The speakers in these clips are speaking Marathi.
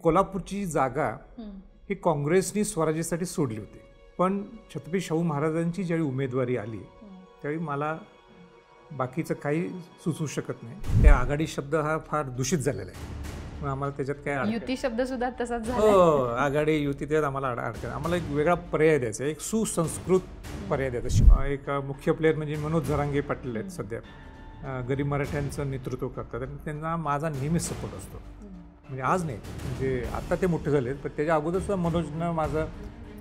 कोल्हापूरची जागा ही काँग्रेसनी स्वराज्यासाठी सोडली होती, पण छत्रपती शाहू महाराजांची ज्यावेळी उमेदवारी आली त्यावेळी मला बाकीचं काही सुचवू शकत नाही. त्या आघाडी शब्द हा फार दूषित झालेला आहे, मग आम्हाला त्याच्यात काय युती शब्द सुद्धा तसाच झाला. हो, आघाडी युती त्यात आम्हाला अडचण. आम्हाला एक वेगळा पर्याय द्यायचा, एक सुसंस्कृत पर्याय द्यायचा. एक मुख्य प्लेअर म्हणजे मनोज जरांगे पाटील आहेत, सध्या गरीब मराठ्यांचं नेतृत्व करतात आणि त्यांना माझा नेहमीच सपोर्ट असतो. म्हणजे आज नाही, म्हणजे आता ते मोठे झालेत, पण त्याच्या अगोदर सुद्धा मनोजनं माझं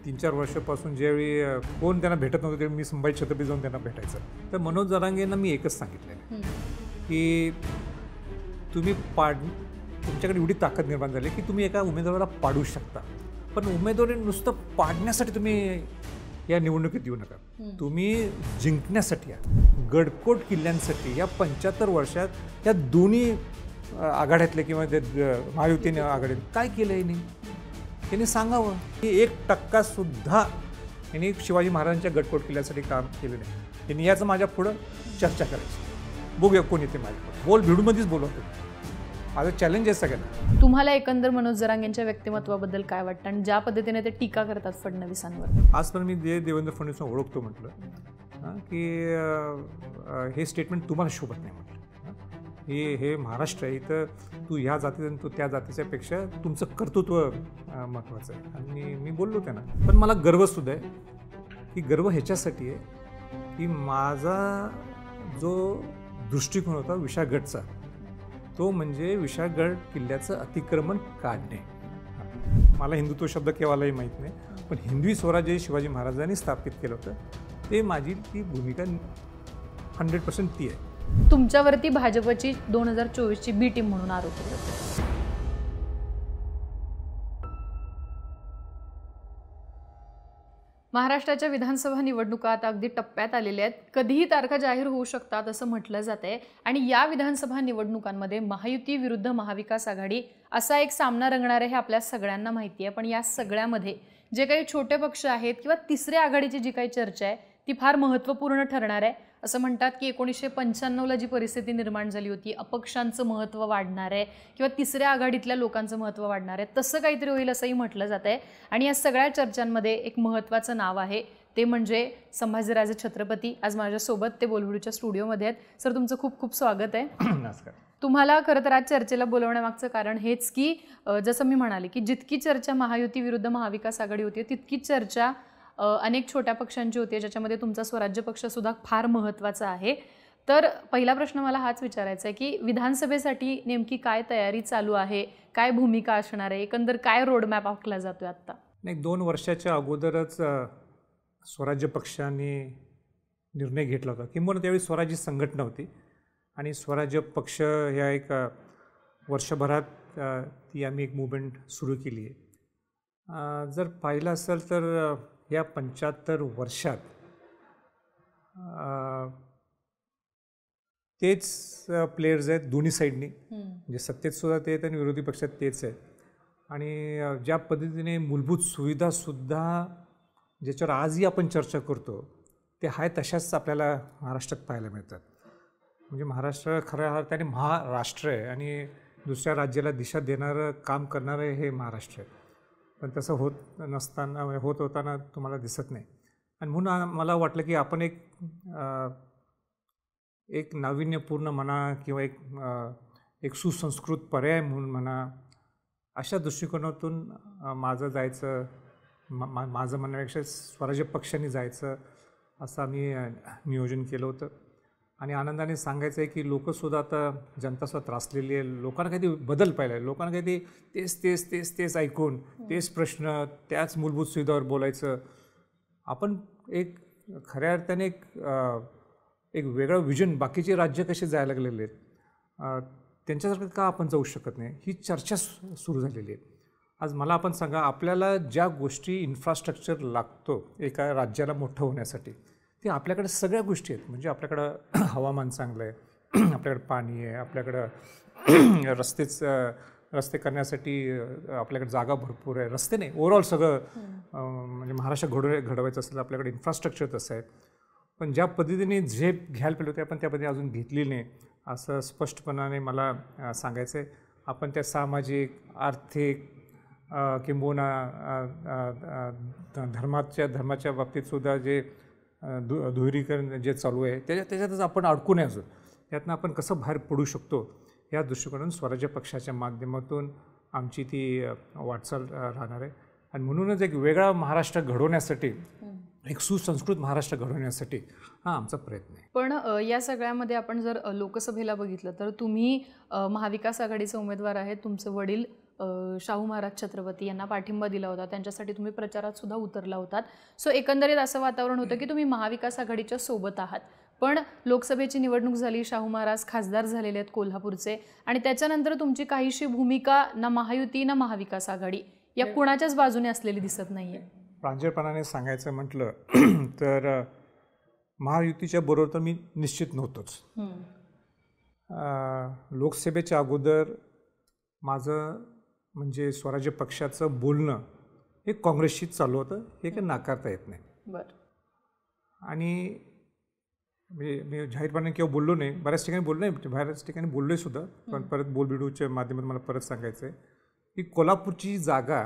3-4 वर्षापासून ज्यावेळी कोण त्यांना भेटत नव्हतं त्यावेळी मी मुंबई छत्रपती जाऊन त्यांना भेटायचं. तर मनोज जरांगेंना मी एकच सांगितलेलं की तुम्ही तुमच्याकडे एवढी ताकद निर्माण झाली की तुम्ही एका उमेदवाराला पाडू शकता, पण उमेदवारी नुसतं पाडण्यासाठी तुम्ही या निवडणुकीत येऊ नका. तुम्ही जिंकण्यासाठी या. गडकोट किल्ल्यांसाठी या 75 वर्षात या दोन्ही आघाड्यातले किंवा महायुतीने आघाडीत काय केलं आहे त्यांनी सांगावं की 1% सुद्धा यांनी शिवाजी महाराजांच्या गडकोट किल्ल्यासाठी काम केलं नाही. त्यांनी याचं माझ्या पुढं चर्चा करायची. बघूया कोण येते माझ्यापुढं. बोल भिडूमध्येच बोलवतो. माझं चॅलेंज आहे सगळ्यांना. तुम्हाला एकंदर मनोज जरांगेंच्या व्यक्तिमत्वाबद्दल काय वाटतं आणि ज्या पद्धतीने ते टीका करतात फडणवीसांवर? आजपर्यंत मी देवेंद्र फडणवीसांना ओळखतो म्हटलं की हे स्टेटमेंट तुम्हाला शोभत नाही म्हटलं. हे महाराष्ट्र आहे, इथं तू ह्या जातीचा आणि तू त्या जातीच्या पेक्षा तुमचं कर्तृत्व महत्त्वाचं आहे. आणि मी बोललो त्यांना, पण मला गर्वसुद्धा आहे की गर्व ह्याच्यासाठी आहे की माझा जो दृष्टिकोन होता विशाळगडचा, तो म्हणजे विशाळगड किल्ल्याचं अतिक्रमण काढणे. मला हिंदुत्व शब्द केव्हालाही माहीत नाही, पण हिंदवी स्वराज्य शिवाजी महाराजांनी स्थापित केलं होतं, ते माझी ती भूमिका 100% ती आहे. तुमच्यावरती भाजपची 2024ची बी टीम म्हणून आरोप होते. महाराष्ट्राच्या विधानसभा निवडणुका आता अगदी टप्प्यात आलेल्या आहेत. कधीही तारखा जाहीर होऊ शकतात असं म्हटलं जातंय आणि या विधानसभा निवडणुकांमध्ये महायुती विरुद्ध महाविकास आघाडी असा एक सामना रंगणार आहे हे आपल्या सगळ्यांना माहिती आहे. पण या सगळ्यामध्ये जे काही छोटे पक्ष आहेत किंवा तिसऱ्या आघाडीची जी काही चर्चा आहे ती फार महत्त्वपूर्ण ठरणार आहे. असं म्हणतात की 1995ला जी परिस्थिती निर्माण झाली होती, अपक्षांचं महत्त्व वाढणार आहे किंवा तिसऱ्या आघाडीतल्या लोकांचं महत्त्व वाढणार आहे, तसं काहीतरी होईल असंही म्हटलं जात आहे. आणि या सगळ्या चर्चांमध्ये एक महत्त्वाचं नाव आहे, ते म्हणजे संभाजीराजे छत्रपती. आज माझ्यासोबत ते बोलबिडूच्या स्टुडिओमध्ये आहेत. सर, तुमचं खूप खूप स्वागत आहे. नमस्कार. तुम्हाला खरं तर आज चर्चेला बोलवण्यामागचं कारण हेच की जसं मी म्हणाले की जितकी चर्चा महायुती विरुद्ध महाविकास आघाडी होती तितकीच चर्चा अनेक छोट्या पक्षांची होती, ज्याच्यामध्ये तुमचा स्वराज्य पक्षसुद्धा फार महत्त्वाचा आहे. तर पहिला प्रश्न मला हाच विचारायचा आहे की विधानसभेसाठी नेमकी काय तयारी चालू आहे, काय भूमिका असणार आहे, एकंदर काय रोडमॅप आखला जातोय आत्ता? नाही, 2 वर्षाच्या अगोदरच स्वराज्य पक्षाने निर्णय घेतला होता, किंबहुना त्यावेळी स्वराज्य संघटना होती आणि स्वराज्य पक्ष ह्या एक वर्षभरात ती आम्ही एक मुवमेंट सुरू केली आहे. जर पाहिलं असेल तर या 75 वर्षात तेच प्लेयर्स आहेत दोन्ही साईडनी, म्हणजे सत्तेत सुद्धा ते आहेत आणि विरोधी पक्षात तेच आहेत. आणि ज्या पद्धतीने मूलभूत सुविधासुद्धा ज्याच्यावर आजही आपण चर्चा करतो ते आहे तशाच आपल्याला महाराष्ट्रात पाहायला मिळतात. म्हणजे महाराष्ट्र खऱ्या अर्थाने महाराष्ट्र आहे आणि दुसऱ्या राज्याला दिशा देणारं काम करणारं हे महाराष्ट्र आहे, पण तसं होत होताना तुम्हाला दिसत नाही. आणि म्हणून मला वाटलं की आपण एक नाविन्यपूर्ण म्हणा किंवा एक सुसंस्कृत पर्याय म्हणून म्हणा, अशा दृष्टिकोनातून माझं म्हणण्यापेक्षा स्वराज्य पक्षाने जायचं असं आम्ही नियोजन केलं होतं. आणि आनंदाने सांगायचं आहे की लोकंसुद्धा आता जनतासुद्धा त्रासलेली आहे. लोकांना काही बदल पाहिला आहे. लोकांना काही तेच ऐकून तेच प्रश्न त्याच मूलभूत सुविधावर बोलायचं. आपण एक खऱ्या अर्थाने एक वेगळं विजन, बाकीचे राज्य कसे जायला लागलेले आहेत त्यांच्यासारखं का आपण जाऊ शकत नाही, ही चर्चा सुरू झालेली आहे. आज मला आपण सांगा, आपल्याला ज्या गोष्टी इन्फ्रास्ट्रक्चर लागतो एका राज्याला मोठं होण्यासाठी, ते आपल्याकडे सगळ्या गोष्टी आहेत. म्हणजे आपल्याकडं हवामान चांगलं आहे, आपल्याकडं पाणी आहे, आपल्याकडं रस्ते करण्यासाठी आपल्याकडे जागा भरपूर आहे. रस्ते नाही, ओव्हरऑल सगळं म्हणजे महाराष्ट्र घडवायचं असेल आपल्याकडे इन्फ्रास्ट्रक्चर तसं आहे. पण ज्या पद्धतीने झेप घ्यायला पाहिजे होती आपण त्या पद्धतीने अजून घेतलेली नाही असं स्पष्टपणाने मला सांगायचं आहे. आपण त्या सामाजिक, आर्थिक, किंबहुना धर्माच्या बाबतीतसुद्धा जे दुहेरीकरण जे चालू आहे त्याच्यातच आपण अडकू नये अजून. त्यातनं आपण कसं बाहेर पडू शकतो या दृष्टिकोनातून स्वराज्य पक्षाच्या माध्यमातून आमची ती वाटचाल राहणार आहे. आणि म्हणूनच एक वेगळा महाराष्ट्र घडवण्यासाठी, एक सुसंस्कृत महाराष्ट्र घडवण्यासाठी हा आमचा प्रयत्न आहे. पण या सगळ्यामध्ये आपण जर लोकसभेला बघितलं तर तुम्ही महाविकास आघाडीचे उमेदवार आहेत. तुमचे वडील शाहू महाराज छत्रपती यांना पाठिंबा दिला होता, त्यांच्यासाठी तुम्ही प्रचारात सुद्धा उतरला होतात. सो एकंदरीत असं वातावरण होतं की तुम्ही महाविकास आघाडीच्या सोबत आहात. पण लोकसभेची निवडणूक झाली, शाहू महाराज खासदार झालेले आहेत कोल्हापूरचे, आणि त्याच्यानंतर तुमची काहीशी भूमिका ना महायुती ना महाविकास आघाडी या कुणाच्याच बाजूने असलेली दिसत नाहीये. प्रांजळपणाने सांगायचं म्हटलं तर महायुतीच्या बरोबर तर मी निश्चित नव्हतोच. लोकसभेच्या अगोदर माझं म्हणजे स्वराज्य पक्षाचं बोलणं हे काँग्रेसशीच चालू होतं, हे काही नाकारता येत नाही. बरं. आणि मी जाहीरपणे केव्हा बोललो नाही, बऱ्याच ठिकाणी बोललो नाही, बऱ्याच ठिकाणी बोललो आहे सुद्धा. पण परत बोलबिडूच्या माध्यमातून मला परत सांगायचं आहे की कोल्हापूरची जागा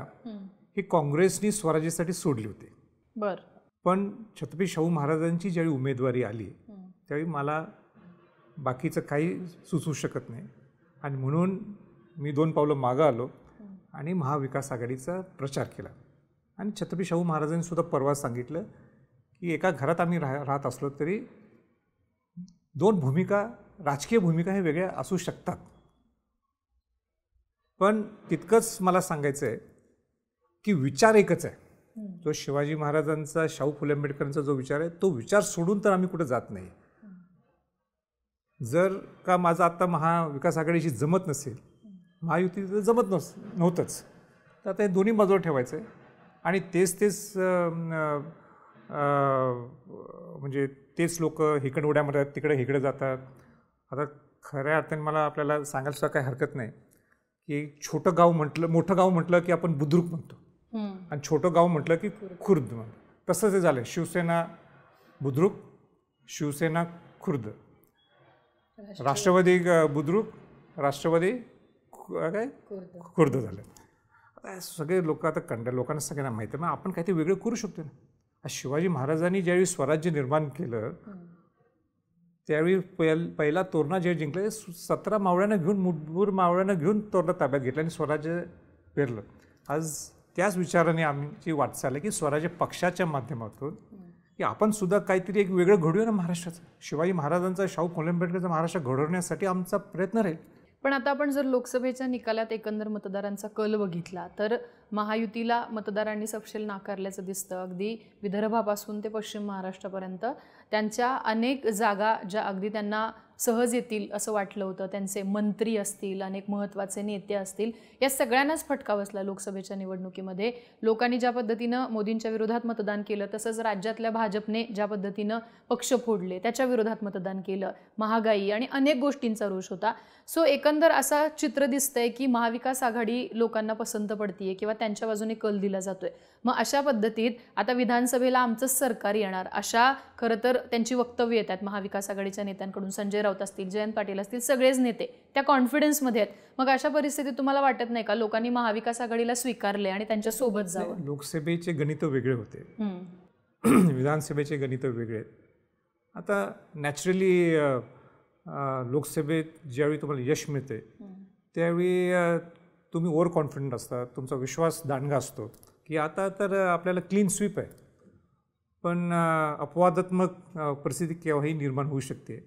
ही काँग्रेसनी स्वराज्यासाठी सोडली होती. बरं. पण छत्रपती शाहू महाराजांची ज्यावेळी उमेदवारी आली त्यावेळी मला बाकीचं काही सुचवू शकत नाही, आणि म्हणून मी 2 पावलं मागं आलो आणि महाविकास आघाडीचा प्रचार केला. आणि छत्रपती शाहू महाराजांनी सुद्धा परवा सांगितलं की एका घरात आम्ही राहत असलो तरी 2 भूमिका, राजकीय भूमिका हे वेगळ्या असू शकतात. पण तितकंच मला सांगायचं आहे की विचार एकच आहे. जो शिवाजी महाराजांचा, शाहू फुले आंबेडकरांचा जो विचार आहे तो विचार सोडून तर आम्ही कुठे जात नाही. जर का माझं आत्ता महाविकास आघाडीशी जमत नसेल, महायुती जमत नव्हतंच, तर आता हे दोन्ही बाजूला ठेवायचं आहे. आणि तेच म्हणजे तेच लोक इकडे उड्या मारतात, तिकडे इकडे जातात. आता खऱ्या अर्थाने मला आपल्याला सांगायला सुद्धा काही हरकत नाही की छोटं गाव म्हटलं, मोठं गाव म्हटलं की आपण बुद्रुक म्हणतो, आणि छोटं गाव म्हटलं की खुर्द म्हणतो. तसंच हे झालं. शिवसेना बुद्रुक, शिवसेना खुर्द, राष्ट्रवादी बुद्रुक, राष्ट्रवादी काय खुर्द झालं. आता सगळे लोक आता लोकांना सगळ्यांना माहिती आहे, मग आपण काहीतरी वेगळं करू शकतो ना. शिवाजी महाराजांनी ज्यावेळी स्वराज्य निर्माण केलं त्यावेळी पहिला तोरणा जे जिंकलं 17 मावळ्यांना घेऊन, मुठभर मावळ्यांना घेऊन तोरणा ताब्यात घेतलं आणि स्वराज्य पेरलं. आज त्याच विचाराने आमची वाटचाल आहे की स्वराज्य पक्षाच्या माध्यमातून की आपण सुद्धा काहीतरी एक वेगळं घडूया ना महाराष्ट्राचं. शिवाजी महाराजांचा, शाहू फुले आंबेडकरचा महाराष्ट्र घडवण्यासाठी आमचा प्रयत्न राहील. पण आता आपण जर लोकसभेच्या निकालात एकंदर मतदारांचा कल बघितला तर महायुतीला मतदारांनी सपशेल नाकारल्याचं दिसतं. अगदी विदर्भापासून ते पश्चिम महाराष्ट्रापर्यंत त्यांच्या अनेक जागा ज्या अगदी त्यांना सहज येतील असं वाटलं होतं, त्यांचे मंत्री असतील, अनेक महत्त्वाचे नेते असतील, या सगळ्यांनाच फटका बसला लोकसभेच्या निवडणुकीमध्ये. लोकांनी ज्या पद्धतीनं मोदींच्या विरोधात मतदान केलं, तसंच राज्यातल्या भाजपने ज्या पद्धतीनं पक्ष फोडले त्याच्या विरोधात मतदान केलं. महागाई आणि अनेक गोष्टींचा रोष होता. सो एकंदर असा चित्र दिसतंय की महाविकास आघाडी लोकांना पसंत पडतीये किंवा त्यांच्या बाजूने कल दिला जातोय. मग अशा पद्धतीत आता विधानसभेला आमचंच सरकार येणार अशा खरं तर त्यांची वक्तव्य येतात महाविकास आघाडीच्या नेत्यांकडून. संजय राऊत असतील, जयंत पाटील असतील, सगळेच नेते त्या कॉन्फिडन्समध्ये आहेत. मग अशा परिस्थितीत तुम्हाला वाटत नाही का लोकांनी महाविकास आघाडीला स्वीकारले आणि त्यांच्या सोबत जावं? लोकसभेचे गणित वेगळे होते, विधानसभेचे गणित वेगळे. आता नॅचरली लोकसभेत ज्यावेळी तुम्हाला यश मिळते त्यावेळी तुम्ही ओव्हर कॉन्फिडंट असता, तुमचा विश्वास दांडगा असतो की आता तर आपल्याला क्लीन स्वीप आहे. पण अपवादात्मक परिस्थिती केव्हाही निर्माण होऊ शकते.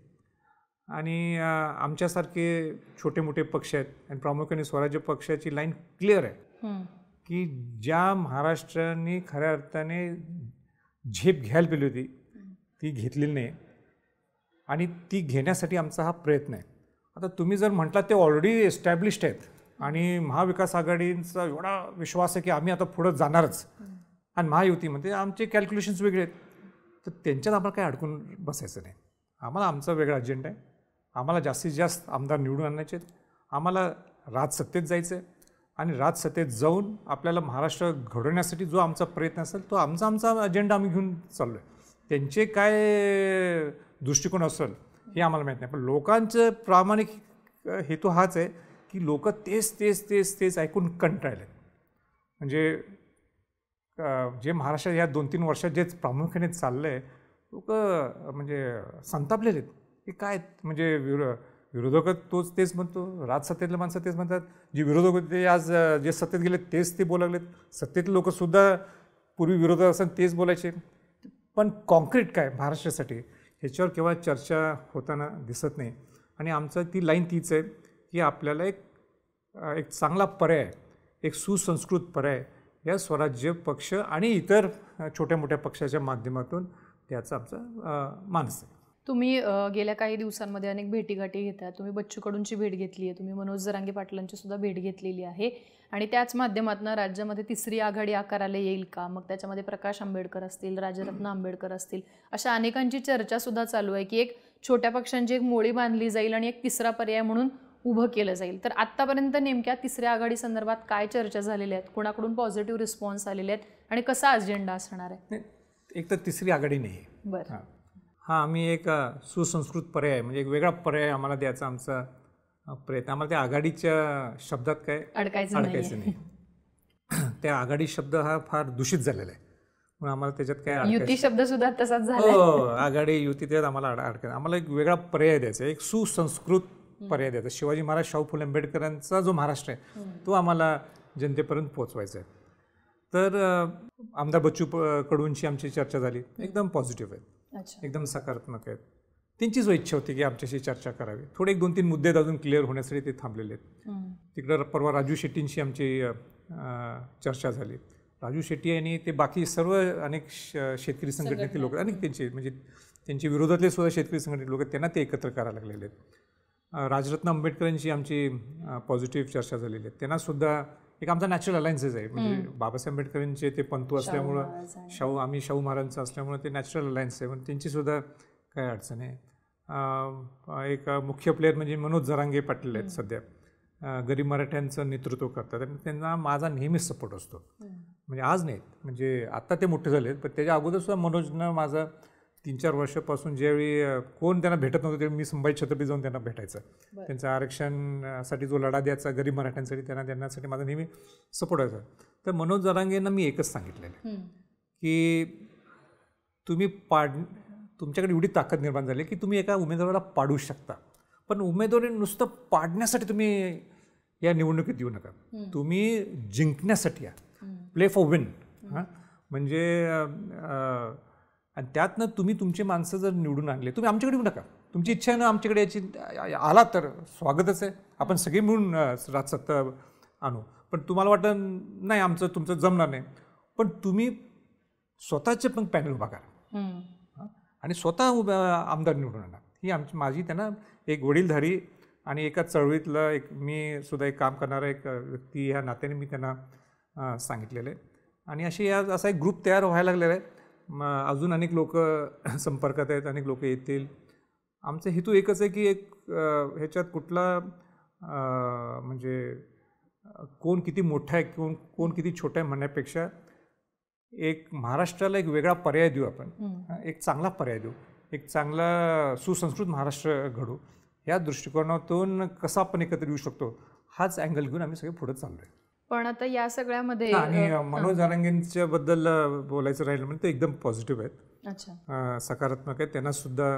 आणि आमच्यासारखे छोटे मोठे पक्ष आहेत आणि प्रामुख्याने स्वराज्य पक्षाची लाईन क्लिअर आहे की ज्या महाराष्ट्राने खऱ्या अर्थाने झेप घ्यायला पाहिली होती ती घेतलेली नाही, आणि ती घेण्यासाठी आमचा हा प्रयत्न आहे. आता तुम्ही जर म्हटलात ते ऑलरेडी एस्टॅब्लिश्ड आहेत आणि महाविकास आघाडींचा एवढा विश्वास आहे की आम्ही आता पुढं जाणारच, आणि महायुतीमध्ये आमचे कॅल्क्युलेशन्स वेगळे आहेत, तर त्यांच्यात आम्हाला काही अडकून बसायचं नाही. आम्हाला आमचा वेगळा अजेंडा आहे. आम्हाला जास्तीत जास्त आमदार निवडून आणायचे आहेत. आम्हाला राजसत्तेत जायचं आहे, आणि राजसत्तेत जाऊन आपल्याला महाराष्ट्र घडवण्यासाठी जो आमचा प्रयत्न असेल तो आमचा अजेंडा आम्ही घेऊन चाललो आहे. त्यांचे काय दृष्टिकोन असेल हे आम्हाला माहीत नाही, पण लोकांचं प्रामाणिक हेतू हाच आहे की लोक तेच ऐकून कंटाळले. म्हणजे जे महाराष्ट्रात या 2-3 वर्षात जे प्रामुख्याने चाललं आहे, लोक म्हणजे संतापलेले आहेत की काय म्हणजे विरोधक तेच म्हणतो, राजसत्तेतले माणसं तेच म्हणतात, जे विरोधक होते ते आज जे सत्तेत गेले तेच ते बोलावलेत, सत्तेतले लोकसुद्धा पूर्वी विरोधक असताना तेच बोलायचे. पण कॉन्क्रीट काय महाराष्ट्रासाठी ह्याच्यावर केव्हा चर्चा होताना दिसत नाही. आणि आमचं ती लाईन तीच आहे की आपल्याला एक चांगला पर्याय, एक सुसंस्कृत पर्याय या स्वराज्य पक्ष आणि इतर छोट्या मोठ्या पक्षाच्या माध्यमातून त्याचा आमचा मानस आहे. तुम्ही गेल्या काही दिवसांमध्ये अनेक भेटीगाठी घेतात. तुम्ही बच्चू कडूंची भेट घेतली आहे, तुम्ही मनोज जरांगे पाटलांची सुद्धा भेट घेतलेली आहे आणि त्याच माध्यमातून राज्यामध्ये तिसरी आघाडी आकाराला येईल का, मग त्याच्यामध्ये प्रकाश आंबेडकर असतील, राजरत्न आंबेडकर असतील, अशा अनेकांची चर्चा सुद्धा चालू आहे की एक छोट्या पक्षांची एक मोळी बांधली जाईल आणि एक तिसरा पर्याय म्हणून उभं केलं जाईल. तर आत्तापर्यंत नेमक्या तिसऱ्या आघाडी संदर्भात काय चर्चा झालेल्या आहेत, कोणाकडून पॉझिटिव्ह रिस्पॉन्स आलेले आहेत आणि कसा अजेंडा असणार आहे? एक तर तिसरी आघाडी नाही आहे. बरं. हा आम्ही एक सुसंस्कृत पर्याय म्हणजे एक वेगळा पर्याय आम्हाला द्यायचा आमचा प्रयत्न. आम्हाला त्या आघाडीच्या शब्दात काय अडकायचं नाही. त्या आघाडी शब्द हा फार दूषित झालेला आहे, म्हणून आम्हाला त्याच्यात काय युती शब्द सुद्धा तसाच झाला. हो, आघाडी युती त्यात आम्हाला अडकायचं. आम्हाला एक वेगळा पर्याय द्यायचा, एक सुसंस्कृत पर्याय द्यायचा. शिवाजी महाराज, शाहू फुले आंबेडकरांचा जो महाराष्ट्र आहे तो आम्हाला जनतेपर्यंत पोचवायचा आहे. तर आमदार बच्चू कडूंची आमची चर्चा झाली, एकदम पॉझिटिव्ह आहेत, एकदम सकारात्मक आहेत. त्यांची जो इच्छा होती की आमच्याशी चर्चा करावी. थोडे 1-2-3 मुद्दे अजून क्लिअर होण्यासाठी ते थांबलेले आहेत. तिकडं परवा राजू शेट्टींशी आमची चर्चा झाली. राजू शेट्टी यांनी ते बाकी सर्व अनेक शेतकरी संघटनेतील लोक, अनेक त्यांचे म्हणजे त्यांच्या विरोधातले सुद्धा शेतकरी संघटनेतील लोक त्यांना ते एकत्र करायला लागलेले आहेत. राजरत्न आंबेडकरांची आमची पॉझिटिव्ह चर्चा झालेली आहे. त्यांनासुद्धा एक आमचा नॅचरल अलायन्सेस आहे, म्हणजे बाबासाहेब आंबेडकरांचे ते पंतू असल्यामुळं, आम्ही शाहू महाराजांचं असल्यामुळं ते नॅचरल अलायन्स आहे, पण त्यांचीसुद्धा काय अडचण आहे. एक मुख्य प्लेअर म्हणजे मनोज जरांगे पाटील आहेत, सध्या गरीब मराठ्यांचं नेतृत्व करतात आणि त्यांना माझा नेहमीच सपोर्ट असतो. म्हणजे आज नाहीत, म्हणजे आत्ता ते मोठे झालेत, पण त्याच्या अगोदरसुद्धा मनोजनं माझा 3-4 वर्षापासून ज्यावेळी कोण त्यांना भेटत नव्हतं त्यावेळी मी संभाजी छत्रपती जाऊन त्यांना भेटायचं. त्यांचं आरक्षणासाठी जो लढा द्यायचा गरीब मराठ्यांसाठी त्यांना देण्यासाठी माझा नेहमी सपोर्ट व्हायचा. तर मनोज जरांगेंना मी एकच सांगितलेलं की तुमच्याकडे एवढी ताकद निर्माण झाली की तुम्ही एका उमेदवाराला पाडू शकता, पण उमेदवारी नुसतं पाडण्यासाठी तुम्ही या निवडणुकीत येऊ नका, तुम्ही जिंकण्यासाठी या, प्ले फॉर विन. म्हणजे आणि त्यातनं तुम्ही तुमची माणसं जर निवडून आणले, तुम्ही आमच्याकडे येऊ नका, तुमची इच्छा आहे ना आमच्याकडे याची आला तर स्वागतच आहे, आपण सगळे मिळून राजसत्ता आणू. पण तुम्हाला वाटतं नाही आमचं तुमचं जमणार नाही, पण तुम्ही स्वतःचे पण पॅनल उभा करा आणि स्वतः आमदार निवडून आणा. ही माझी त्यांना एक वडीलधारी आणि एका चळवळीतलं मी सुद्धा एक काम करणारा एक व्यक्ती ह्या नात्याने मी त्यांना सांगितलेलं आहे. आणि असा एक ग्रुप तयार व्हायला लागलेला आहे. अजून अनेक लोक संपर्कात आहेत, अनेक लोक येतील. आमचा हेतू एकच आहे की ह्याच्यात कुठला म्हणजे कोण किती मोठा आहे कोण किती छोटा आहे म्हणण्यापेक्षा एक महाराष्ट्राला एक वेगळा पर्याय देऊ, आपण एक चांगला पर्याय देऊ, एक चांगला सुसंस्कृत महाराष्ट्र घडू. या दृष्टिकोनातून कसा आपण एकत्र येऊ शकतो हाच अँगल घेऊन आम्ही सगळे पुढे चाललो आहे. पण आता या सगळ्यामध्ये आणि मनोज जरांगेंच्या बद्दल बोलायचं राहिलं म्हणजे ते एकदम पॉझिटिव्ह आहेत, सकारात्मक आहेत. त्यांनासुद्धा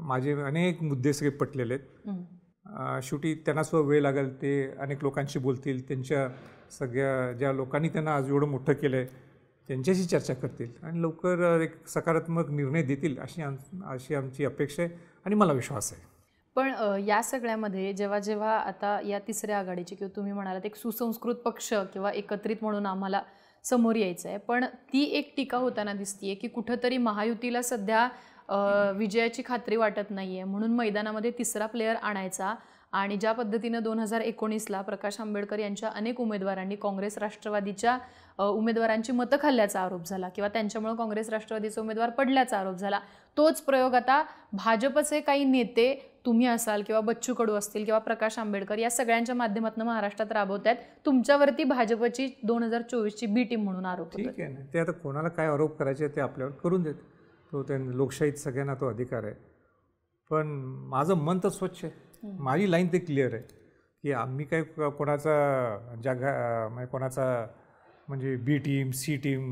माझे अनेक मुद्दे सगळे पटलेले आहेत. शेवटी त्यांनासुद्धा वेळ लागेल, ते अनेक लोकांशी बोलतील, त्यांच्या सगळ्या ज्या लोकांनी त्यांना आज एवढं मोठं केलं आहे त्यांच्याशी चर्चा करतील आणि लवकर एक सकारात्मक निर्णय देतील अशी आमची अपेक्षा आहे आणि मला विश्वास आहे. पण या सगळ्यामध्ये जेव्हा आता या तिसऱ्या आघाडीची किंवा तुम्ही म्हणालात एक सुसंस्कृत पक्ष किंवा एकत्रित म्हणून आम्हाला समोर यायचं आहे, पण ती एक टीका होताना दिसतीये की कुठंतरी महायुतीला सध्या विजयाची खात्री वाटत नाही आहे, म्हणून मैदानामध्ये तिसरा प्लेअर आणायचा. आणि ज्या पद्धतीनं 2019ला प्रकाश आंबेडकर यांच्या अनेक उमेदवारांनी काँग्रेस राष्ट्रवादीच्या उमेदवारांची मतं खाल्ल्याचा आरोप झाला किंवा त्यांच्यामुळे काँग्रेस राष्ट्रवादीचे उमेदवार पडल्याचा आरोप झाला, तोच प्रयोग आता भाजपचे काही नेते तुम्ही असाल किंवा बच्चू कडू असतील किंवा प्रकाश आंबेडकर या सगळ्यांच्या माध्यमातून महाराष्ट्रात राबवत आहेत. तुमच्यावरती भाजपची 2024ची बी टीम म्हणून आरोप होतो. ठीक आहे ना, ते आता कोणाला काय आरोप करायचे ते आपल्यावर करून देत, तो त्यांना लोकशाहीत सगळ्यांना तो अधिकार आहे. पण माझं मन तर स्वच्छ आहे, माझी लाईन ते क्लिअर आहे की आम्ही काय कोणाचा म्हणजे कोणाचा म्हणजे बी टीम सी टीम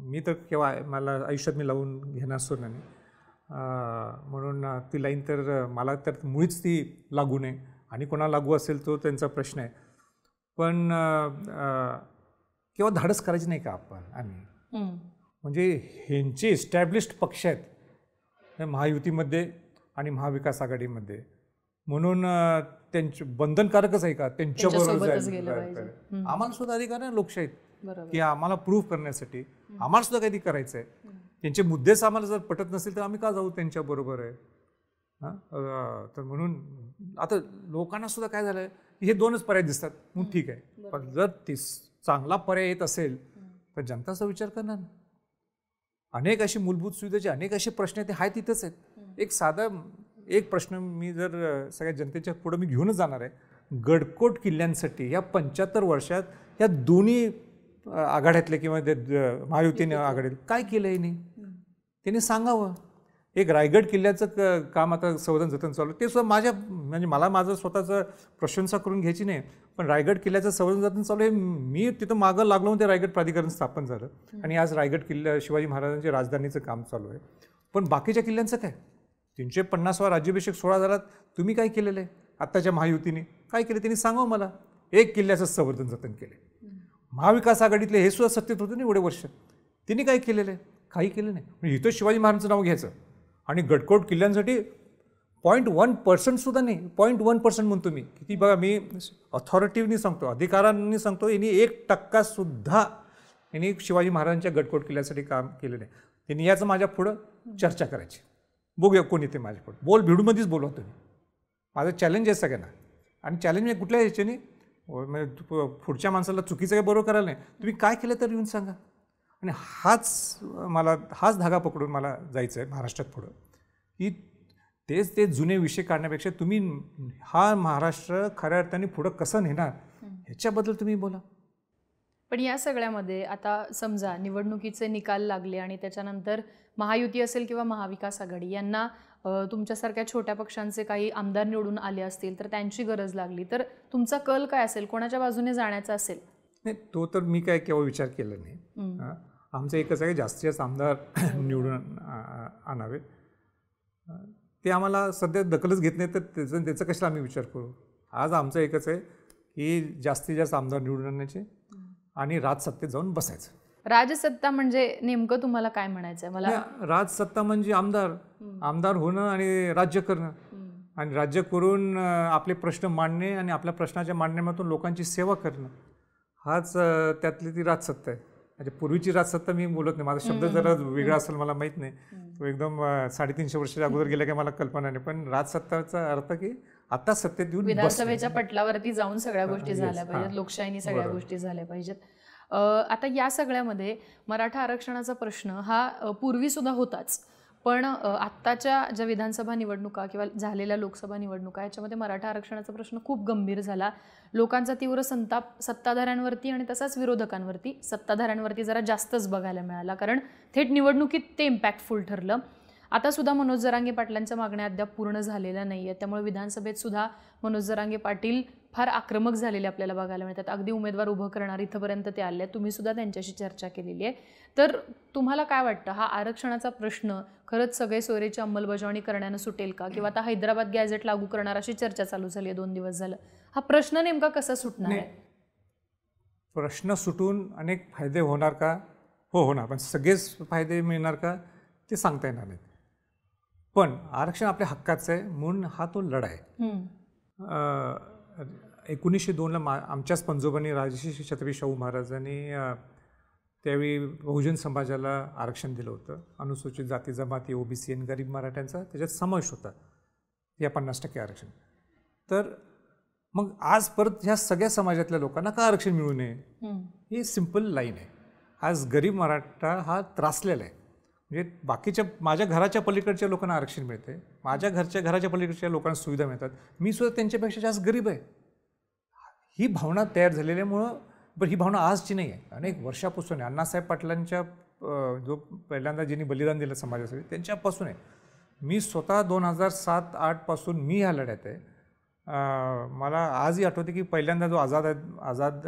मी तर केव्हा मला आयुष्यात मी लावून घेणार असतो नाही. म्हणून ती लाईन तर मला तर मुळीच ती लागू नये आणि कोणाला लागू असेल तो त्यांचा प्रश्न आहे. पण केव्हा धाडस करायची नाही का आम्ही म्हणजे ह्यांचे इस्टॅब्लिश्ड पक्ष आहेत महायुतीमध्ये आणि महाविकास आघाडीमध्ये म्हणून त्यांचे बंधनकारकच आहे का त्यांच्याबरोबर आम्हाला सुद्धा अधिकार आहे लोकशाहीत की आम्हाला प्रूव्ह करण्यासाठी आम्हाला सुद्धा काहीतरी करायचं आहे. त्यांचे मुद्देच आम्हाला जर पटत नसेल तर आम्ही का जाऊ त्यांच्याबरोबर आहे. तर म्हणून आता लोकांना सुद्धा काय झालं हे दोनच पर्याय दिसतात म्हणून ठीक आहे. पण जर चांगला पर्याय येत असेल तर जनताचा विचार करणार. अनेक अशी मूलभूत सुविधाचे अनेक असे प्रश्न आहेत ते आहेत तिथंच आहेत. एक प्रश्न मी जर सगळ्या जनतेच्या पुढे मी घेऊनच जाणार आहे. गडकोट किल्ल्यांसाठी या 75 वर्षात या दोन्ही आघाड्यातले किंवा महायुतीने आघाडीत काय केलं आहे त्यांनी सांगावं. एक रायगड किल्ल्याचं काम आता संवर्धन जतन चालू ते सुद्धा म्हणजे मला माझं स्वतःचं प्रशंसा करून घ्यायची नाही. पण रायगड किल्ल्याचं संवर्धन जतन चालू आहे. मी तिथं मागं लागलो ते रायगड प्राधिकरण स्थापन झालं आणि आज रायगड किल्ला शिवाजी महाराजांच्या राजधानीचं काम चालू आहे. पण बाकीच्या किल्ल्यांचं काय 350वा राज्याभिषेक सोहळा झाला तुम्ही काय केलेलं आहे आत्ताच्या महायुतीने काय केलं त्यांनी सांगावं मला. एक किल्ल्याचं संवर्धन जतन केले. महाविकास आघाडीतले हे सुद्धा सत्तेत होते ना एवढे वर्ष त्यांनी काय केलेलं आहे काही केलं नाही. म्हणजे इथं शिवाजी महाराजांचं नाव घ्यायचं आणि गडकोट किल्ल्यांसाठी 0.1% सुद्धा नाही 0.1% म्हणतो मी किती बघा मी अथॉरिटीनी सांगतो अधिकारांनी सांगतो यांनी 1% सुद्धा यांनी शिवाजी महाराजांच्या गडकोट किल्ल्यासाठी काम केलं नाही. त्यांनी याचं माझ्या पुढं चर्चा करायची. बघूया कोण येते माझ्या पुढं बोल भिडूमध्येच बोलवा तुम्ही. माझं चॅलेंज आहे सगळ्यांना आणि चॅलेंज म्हणजे कुठल्या ह्याच्याने पुढच्या माणसाला चुकीचं काय बरोबर करायला नाही तुम्ही काय केलं तर येऊन सांगा. आणि हाच धागा पकडून मला जायचं आहे महाराष्ट्रात पुढं की ते जुने विषय काढण्यापेक्षा तुम्ही हा महाराष्ट्र खऱ्या अर्थाने पुढं कसं नेणार ह्याच्याबद्दल तुम्ही बोला. पण या सगळ्यामध्ये आता समजा निवडणुकीचे निकाल लागले आणि त्याच्यानंतर महायुती असेल किंवा महाविकास आघाडी यांना तुमच्यासारख्या छोट्या पक्षांचे काही आमदार निवडून आले असतील तर त्यांची गरज लागली तर तुमचा कल काय असेल कोणाच्या बाजूने जाण्याचा असेल. नाही तो तर मी काय केव्हा विचार केला नाही. आमचं एकच आहे जास्तीत जास्त आमदार निवडून आणावेत. ते आम्हाला सध्या दखलच घेत नाही तर त्याचा कशाला आम्ही विचार करू. आज आमचं एकच आहे की जास्तीत जास्त आमदार निवडून आणण्याचे आणि राजसत्तेत जाऊन बसायचं. राजसत्ता म्हणजे नेमकं तुम्हाला काय म्हणायचं आहे मला. राजसत्ता म्हणजे आमदार होणं आणि राज्य करणं आणि राज्य करून आपले प्रश्न मांडणे आणि आपल्या प्रश्नाच्या मांडण्यामधून लोकांची सेवा करणं हाच त्यातली ती राजसत्ता आहे. म्हणजे पूर्वीची राजसत्ता मी बोलत नाही माझा शब्द जरा वेगळा असेल मला माहीत नाही तो एकदम 350 वर्षाच्या अगोदर गेला काही मला कल्पना नाही. पण राजसत्ताचा अर्थ की आता सत्तेत येऊन विधानसभेच्या पटलावरती जाऊन सगळ्या गोष्टी झाल्या पाहिजेत लोकशाहीने सगळ्या गोष्टी झाल्या पाहिजेत. आता या सगळ्यामध्ये मराठा आरक्षणाचा प्रश्न हा पूर्वी सुद्धा होताच पण आत्ताच्या ज्या विधानसभा निवडणुका किंवा झालेल्या लोकसभा निवडणुका याच्यामध्ये मराठा आरक्षणाचा प्रश्न खूप गंभीर झाला. लोकांचा तीव्र संताप सत्ताधाऱ्यांवरती आणि तसाच विरोधकांवरती सत्ताधाऱ्यांवरती जरा जास्तच बघायला मिळाला कारण थेट निवडणुकीत ते इम्पॅक्टफुल ठरलं. आता सुद्धा मनोज जरांगे पाटलांच्या मागण्या अद्याप पूर्ण झालेल्या नाही आहेत त्यामुळे विधानसभेत सुद्धा मनोज जरांगे पाटील फार आक्रमक झालेले आपल्याला बघायला मिळतात. अगदी उमेदवार उभं करणार इथंपर्यंत ते आले. तुम्ही सुद्धा त्यांच्याशी चर्चा केलेली आहे. तर तुम्हाला काय वाटतं हा आरक्षणाचा प्रश्न खरंच सगळे सोयरीची अंमलबजावणी करण्यानं सुटेल का किंवा आता हैदराबाद गॅझेट लागू करणार अशी चर्चा चालू झाली आहे 2 दिवस झालं. हा प्रश्न नेमका कसा सुटणार आहे. प्रश्न सुटून अनेक फायदे होणार का हो होणार पण सगळेच फायदे मिळणार का ते सांगता येणार नाहीत. पण आरक्षण आपल्या हक्काचं आहे म्हणून हा तो लढा आहे. 1902ला आमच्याच पंजोबांनी राजर्षी छत्रपती शाहू महाराजांनी त्यावेळी बहुजन समाजाला आरक्षण दिलं होतं. अनुसूचित जाती जमाती ओबीसी आणि गरीब मराठ्यांचा त्याच्यात समावेश होता या 50% आरक्षण. तर मग आज परत ह्या सगळ्या समाजातल्या लोकांना का आरक्षण मिळू नये ही सिंपल लाईन आहे. आज गरीब मराठा हा त्रासलेला आहे. म्हणजे बाकीच्या माझ्या घराच्या पलीकडच्या लोकांना आरक्षण मिळते माझ्या घराच्या पलीकडच्या लोकांना सुविधा मिळतात मी सुद्धा त्यांच्यापेक्षा जास्त गरीब आहे. ही भावना तयार झालेल्यामुळं बरं ही भावना आजची नाही आहे अनेक वर्षापासून आहे. अण्णासाहेब पाटलांच्या जो पहिल्यांदा ज्यांनी बलिदान दिलं समाजासाठी त्यांच्यापासून आहे. मी स्वतः 2007-08 पासून मी ह्या लढ्यात आहे मला आजही आठवते की पहिल्यांदा जो आझाद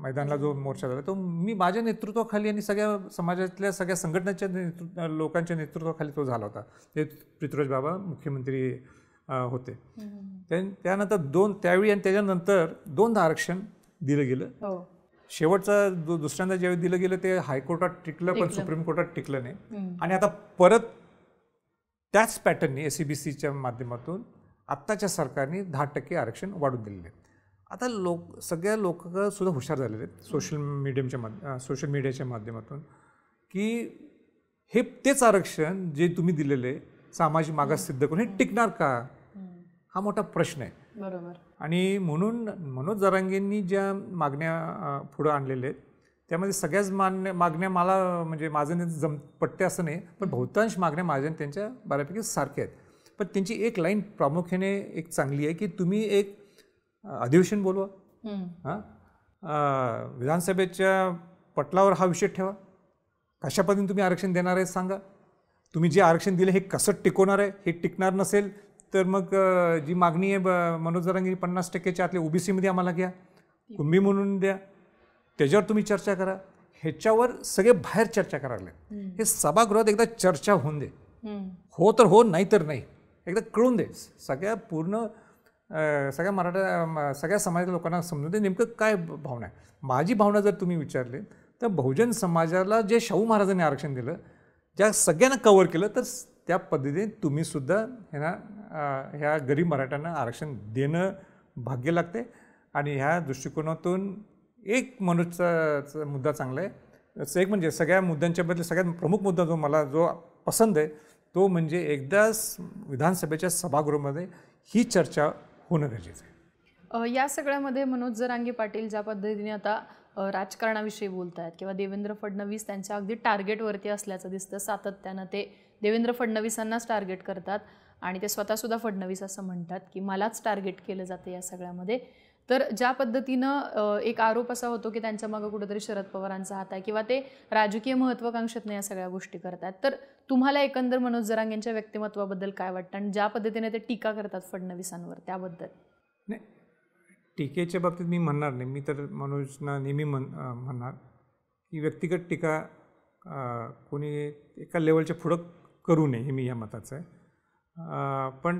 मैदानला जो मोर्चा झाला तो मी माझ्या नेतृत्वाखाली आणि सगळ्या समाजातल्या सगळ्या संघटनेच्या लोकांच्या नेतृत्वाखाली तो झाला होता. ते पृथ्वीराज बाबा मुख्यमंत्री होते. त्यानंतर त्यावेळी आणि त्याच्यानंतर 2दा आरक्षण दिलं गेलं. शेवटचा दुसऱ्यांदा ज्यावेळी दिलं गेलं ते हायकोर्टात टिकलं, पण सुप्रीम कोर्टात टिकलं नाही. आणि आता परत त्याच पॅटर्नने SCBCच्या माध्यमातून आत्ताच्या सरकारने 10% आरक्षण वाढून दिलेले आहेत. आता सगळ्या लोक सुद्धा हुशार झालेले आहेत सोशल मीडियाच्या माध्यमातून की हे तेच आरक्षण जे तुम्ही दिलेले सामाजिक मागास सिद्ध करून हे टिकणार का, हा मोठा प्रश्न आहे. बरोबर. आणि म्हणून मनोज जरांगेंनी ज्या मागण्या पुढं आणलेल्या आहेत त्यामध्ये सगळ्याच मागण्या मला म्हणजे माझं पटते असं नाही, पण बहुतांश मागण्या माझ्या त्यांच्या बऱ्यापैकी सारख्या आहेत. पण त्यांची एक लाईन प्रामुख्याने एक चांगली आहे की तुम्ही एक अधिवेशन बोलवा, विधानसभेच्या पटलावर हा विषय ठेवा, कशा पद्धतीने तुम्ही आरक्षण देणार आहे सांगा, तुम्ही जे आरक्षण दिले हे कसं टिकवणार आहे, हे टिकणार नसेल तर मग जी मागणी आहे मनोज जरांगे 50%च्या आतल्या OBCमध्ये आम्हाला घ्या, कुणबी म्हणून द्या, त्याच्यावर तुम्ही चर्चा करा. ह्याच्यावर सगळे बाहेर चर्चा करायला हे सभागृहात एकदा चर्चा होऊन दे, हो तर हो नाही तर नाही, एकदा कळून दे सगळ्या पूर्ण सगळ्या समाजाच्या लोकांना समजून दे नेमकं काय भावना आहे. माझी भावना जर तुम्ही विचारले तर बहुजन समाजाला जे शाहू महाराजांनी आरक्षण दिलं, ज्या सगळ्यांना कव्हर केलं, तर त्या पद्धतीने तुम्हीसुद्धा ह्या गरीब मराठ्यांना आरक्षण देणं भाग्य लागते. आणि ह्या दृष्टिकोनातून एक मनोजचा मुद्दा चांगला आहे. एक म्हणजे सगळ्या मुद्द्यांच्याबद्दल सगळ्यात प्रमुख मुद्दा जो पसंत आहे तो म्हणजे एकदाच विधानसभेच्या सभागृहामध्ये ही चर्चा होणं गरजेचं आहे. या सगळ्यामध्ये मनोज जरांगे पाटील ज्या पद्धतीने आता राजकारणाविषयी बोलत आहेत किंवा देवेंद्र फडणवीस त्यांच्या अगदी टार्गेटवरती असल्याचं दिसतं. सातत्यानं ते देवेंद्र फडणवीसांनाच टार्गेट करतात आणि ते स्वतःसुद्धा फडणवीस असं म्हणतात की मलाच टार्गेट केलं जातं या सगळ्यामध्ये. तर ज्या पद्धतीनं एक आरोप असा होतो की त्यांच्या मागं कुठेतरी शरद पवारांचा हात आहे किंवा ते राजकीय महत्त्वाकांक्षेतनं या सगळ्या गोष्टी करतात. तर तुम्हाला एकंदर मनोज जरांगेंच्या व्यक्तिमत्वाबद्दल काय वाटतं आणि ज्या पद्धतीने ते टीका करतात फडणवीसांवर त्याबद्दल? नाही, टीकेच्या बाबतीत मी म्हणणार नाही. मी तर मनोजना नेहमी म्हणणार की व्यक्तिगत टीका कोणी एका लेवलच्या पुढं करू नये, हे मी या मताचं आहे. पण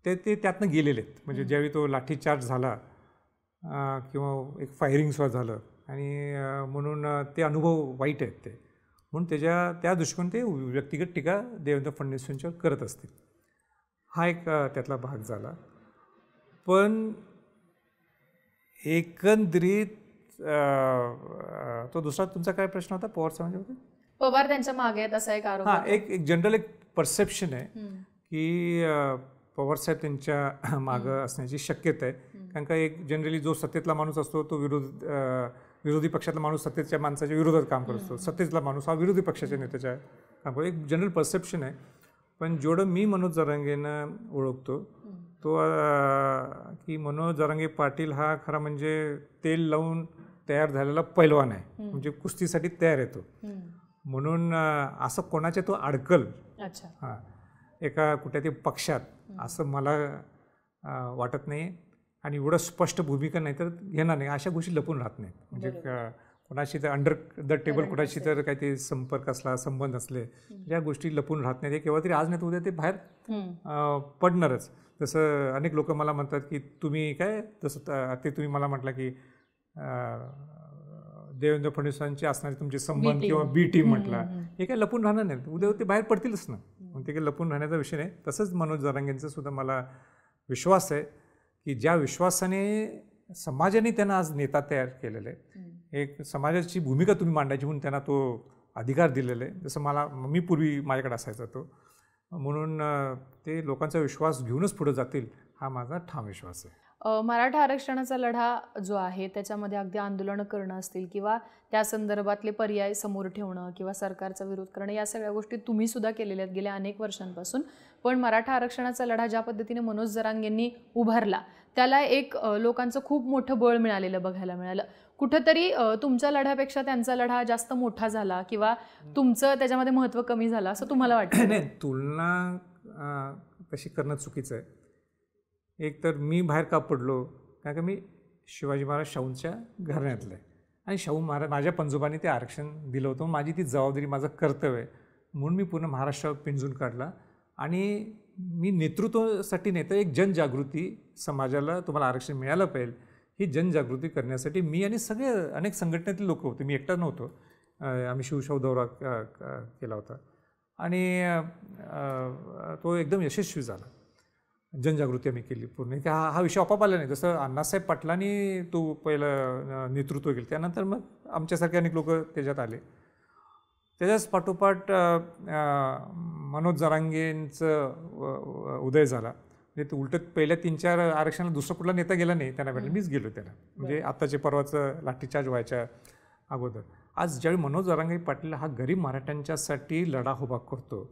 ते त्यातनं गेलेले आहेत. म्हणजे ज्यावेळी तो लाठीचार्ज झाला किंवा एक फायरिंग सुद्धा झालं आणि म्हणून ते अनुभव वाईट आहेत ते, म्हणून त्या दृष्टिकोन ते व्यक्तिगत टीका देवेंद्र फडणवीस यांच्यावर करत असतील. हा एक त्यातला भाग झाला. पण एकंदरीत तो दुसरा तुमचा काय प्रश्न होता पवार साहेबांच्या? पवार त्यांच्या मागे आहेत असा एक आरोप. एक जनरल एक परसेप्शन आहे की पवारसाहेब त्यांच्या मागं असण्याची शक्यता आहे. कारण का एक जनरली जो सत्तेतला माणूस असतो तो विरोधी पक्षातला माणूस सत्तेच्या माणसाच्या विरोधात काम करत असतो, सत्तेतला माणूस हा विरोधी पक्षाच्या नेत्याच्या काम करतो. एक जनरल परसेप्शन आहे. पण जेवढं मी मनोज जरांगेंना ओळखतो तो की मनोज जरांगे पाटील हा खरा म्हणजे तेल लावून तयार झालेला पैलवान आहे, म्हणजे कुस्तीसाठी तयार येतो. म्हणून असं कोणाच्या तो अडकल एका कुठल्या ते पक्षात असं मला वाटत नाही. आणि एवढं स्पष्ट भूमिका नाही तर घेणार नाही, अशा गोष्टी लपून राहत नाहीत. म्हणजे कोणाशी तर अंडर द टेबल कोणाशी तर काही ते संपर्क असला, संबंध असले, या गोष्टी लपून राहत नाही. ते केव्हा तरी आज नाही तर उद्या ते बाहेर पडणारच. जसं अनेक लोक मला म्हणतात की तुम्ही काय, जसं ते तुम्ही मला म्हटलं की देवेंद्र फडणवीसांचे असणारे तुमचे संबंध किंवा बी टीम म्हटला, हे काय लपून राहणार नाही, उद्या ते बाहेर पडतीलच ना. ते काही लपून राहण्याचा विषय नाही. तसंच मनोज जरांगेंचा सुद्धा मला विश्वास आहे की ज्या विश्वासाने समाजाने त्यांना आज नेता तयार केलेला आहे, एक समाजाची भूमिका तुम्ही मांडायची म्हणून त्यांना तो अधिकार दिलेला आहे. जसं मी पूर्वी माझ्याकडे असायचा तो, म्हणून ते लोकांचा विश्वास घेऊनच पुढे जातील हा माझा ठाम विश्वास आहे. मराठा आरक्षणाचा लढा जो आहे त्याच्यामध्ये अगदी आंदोलनं करणं असतील किंवा त्या संदर्भातले पर्याय समोर ठेवणं किंवा सरकारचा विरोध करणं, या सगळ्या गोष्टी तुम्ही सुद्धा केलेल्या आहेत गेल्या अनेक वर्षांपासून. पण मराठा आरक्षणाचा लढा ज्या पद्धतीने मनोज जरांगेंनी उभारला त्याला एक लोकांचं खूप मोठं बळ मिळालेलं बघायला मिळालं. कुठंतरी तुमच्या लढ्यापेक्षा त्यांचा लढा जास्त मोठा झाला किंवा तुमचं त्याच्यामध्ये महत्त्व कमी झालं असं तुम्हाला वाटतं? नाही, तुलना तशी करणं चुकीचं आहे. एक तर मी बाहेर का पडलो, कारण का मी शिवाजी महाराज शाहूंच्या घराण्यातलं आहे आणि शाहू महाराज माझ्या पंजोबांनी ते आरक्षण दिलं होतं. माझी ती जबाबदारी, माझं कर्तव्य आहे म्हणून मी पूर्ण महाराष्ट्रावर पिंजून काढला. आणि मी नेतृत्वासाठी नाही तर एक जनजागृती, समाजाला तुम्हाला आरक्षण मिळालं पाहिजे ही जनजागृती करण्यासाठी मी आणि सगळे अनेक संघटनेतले लोक होते, मी एकटा नव्हतो. आम्ही शिवशाहू दौरा केला होता आणि तो एकदम यशस्वी झाला. जनजागृती आम्ही केली पूर्ण, की हा विषय आपोआप आला नाही. जसं अण्णासाहेब पाटलांनी तो पहिलं नेतृत्व केलं, त्यानंतर मग आमच्यासारखे अनेक लोक त्याच्यात आले. त्याच्याच पाठोपाठ मनोज जरांगेंचं उदय झाला. म्हणजे ते उलटं पहिल्या 3-4 आरक्षणाला दुसरा कुठला नेता गेला नाही, त्यांना भेटला, मीच गेलो त्याला. म्हणजे आत्ताचे परवाचं लाठीचार्ज व्हायच्या अगोदर. आज ज्यावेळी मनोज जरांगे पाटील हा गरीब मराठ्यांच्यासाठी लढा उभा करतो,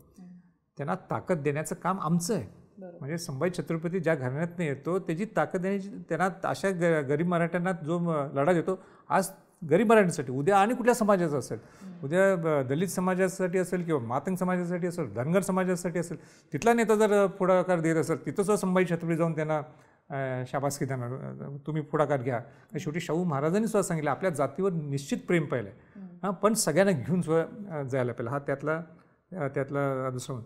त्यांना ताकद देण्याचं काम आमचं आहे. म्हणजे संभाजी छत्रपती ज्या घराण्यात येतो त्याची ताकद देण्याची, त्यांना अशा गरीब मराठ्यांना जो लढा देतो, आज गरीब मराठ्यांसाठी, उद्या आणि कुठल्या समाजाचं असेल, उद्या दलित समाजासाठी असेल किंवा मातंग समाजासाठी असेल, धनगर समाजासाठी असेल, तिथला नेता जर पुढाकार देत असेल, तिथं सुद्धा संभाजी छत्रपती जाऊन त्यांना शाबासकी देणार, तुम्ही पुढाकार घ्या. शेवटी शाहू महाराजांनी सुद्धा सांगितलं आपल्या जातीवर निश्चित प्रेम पाहिलं आहे, पण सगळ्यांना घेऊन सुद्धा जायला पाहिजे. हा त्यातला दुसरा.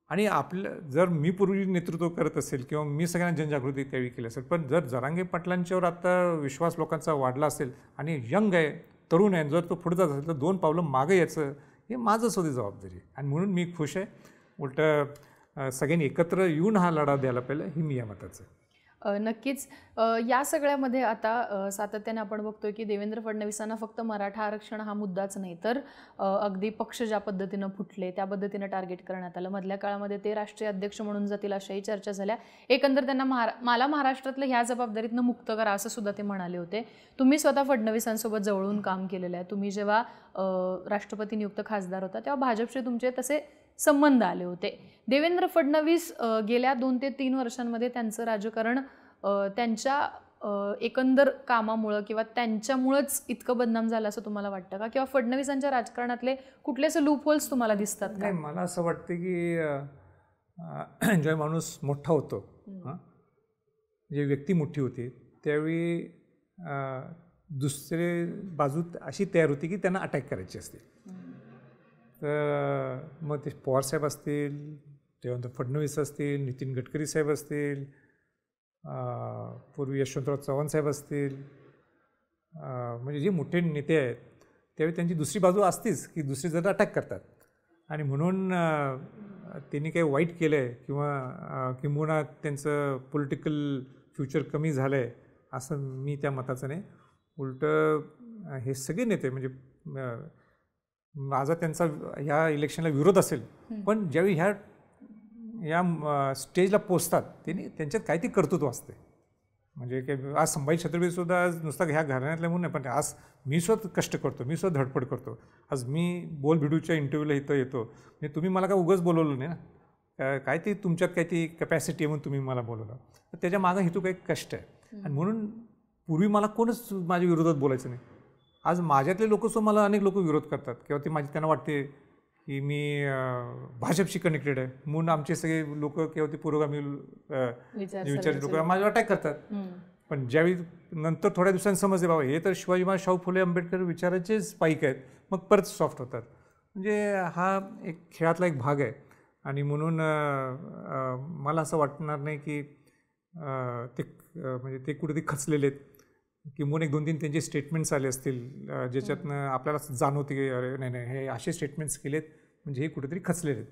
आणि आपलं जर मी पूर्वी नेतृत्व करत असेल किंवा मी सगळ्यांना जनजागृती त्यावेळी केली असेल, पण जर जरांगे पाटलांच्यावर आता विश्वास लोकांचा वाढला असेल आणि यंग आहे, तरुण आहे, जर तो पुढे जात असेल तर 2 पावलं मागं यायचं हे माझं स्वतः जबाबदारी आहे. आणि म्हणून मी खुश आहे. उलटं सगळ्यांनी एकत्र येऊन हा लढा द्यायला पाहिजे ही मी या मताचं आहे. नक्कीच. या सगळ्यामध्ये आता सातत्याने आपण बघतोय की देवेंद्र फडणवीसांना फक्त मराठा आरक्षण हा मुद्दाच नाही, तर अगदी पक्ष ज्या पद्धतीनं फुटले त्या पद्धतीनं टार्गेट करण्यात आलं. मधल्या काळामध्ये ते राष्ट्रीय अध्यक्ष म्हणून जातील अशाही चर्चा झाल्या. एकंदर त्यांना मला महाराष्ट्रातलं ह्या जबाबदारीतनं मुक्त करा असं सुद्धा ते म्हणाले होते. तुम्ही स्वतः फडणवीसांसोबत जवळून काम केलेलं आहे. तुम्ही जेव्हा राष्ट्रपती नियुक्त खासदार होता तेव्हा भाजपचे तुमचे तसे संबंध आले होते. देवेंद्र फडणवीस गेल्या 2 ते 3 वर्षांमध्ये त्यांचं राजकारण त्यांच्या एकंदर कामामुळं किंवा त्यांच्यामुळंच इतकं बदनाम झालं असं तुम्हाला वाटतं का? किंवा फडणवीसांच्या राजकारणातले कुठले असे लूप होल्स तुम्हाला दिसतात का? नाही, मला असं वाटतं की जेव्हा माणूस मोठा होतो, जे व्यक्ती मोठी होती, त्यावेळी दुसरे बाजू अशी तयार होती की त्यांना अटॅक करायची असते. तर मग ते पवारसाहेब असतील, देवेंद्र फडणवीस असतील, नितीन गडकरी साहेब असतील, पूर्वी यशवंतराव चव्हाण साहेब असतील, म्हणजे जे मोठे नेते आहेत त्यावेळी त्यांची दुसरी बाजू असतीच की दुसरी जरा अटॅक करतात. आणि म्हणून त्यांनी काही वाईट केलं आहे किंवा त्यांचं पॉलिटिकल फ्युचर कमी झालं आहे असं मी त्या मताचं नाही. उलटं हे सगळे नेते, म्हणजे माझा त्यांचा ह्या इलेक्शनला विरोध असेल, पण ज्यावेळी ह्या स्टेजला पोचतात त्यांच्यात काही ती कर्तृत्व असते. म्हणजे की आज संभाजी छत्रपतीसुद्धा आज नुसतं ह्या घराण्यातल्या म्हणून नाही, पण आज मी स्वतः कष्ट करतो, मी स्वतः धडपड करतो. आज मी बोलबिडूच्या इंटरव्ह्यूला इथं येतो, म्हणजे तुम्ही मला काय उगाच बोलवलं नाही ना, काय ते तुमच्यात काय ती कॅपॅसिटी आहे म्हणून तुम्ही मला बोलवलं, तर त्याच्या मागं हेतू काही कष्ट आहे. आणि म्हणून पूर्वी मला कोणच माझ्या विरोधात बोलायचं नाही. आज माझ्यातले लोकसुद्धा मला अनेक लोक विरोध करतात किंवा ते त्यांना वाटते की मी भाजपशी कनेक्टेड आहे म्हणून आमचे सगळे लोक किंवा ते पुरोगामी विचारचे लोक माझ्यावर अटॅक करतात. पण ज्यावेळी नंतर थोड्या दिवसांनी समजले बाबा हे तर शिवाजी महाराज, शाहू फुले आंबेडकर विचाराचेच पाईक आहेत, मग परत सॉफ्ट होतात. म्हणजे हा एक खेळातला एक भाग आहे. आणि म्हणून मला असं वाटणार नाही की म्हणजे ते कुठेतरी खचलेले आहेत किंवा 1-2-3 त्यांचे स्टेटमेंट्स आले असतील ज्याच्यातनं आपल्याला जाणवते की अरे नाही हे असे स्टेटमेंट्स केलेत म्हणजे हे कुठेतरी खचलेले आहेत.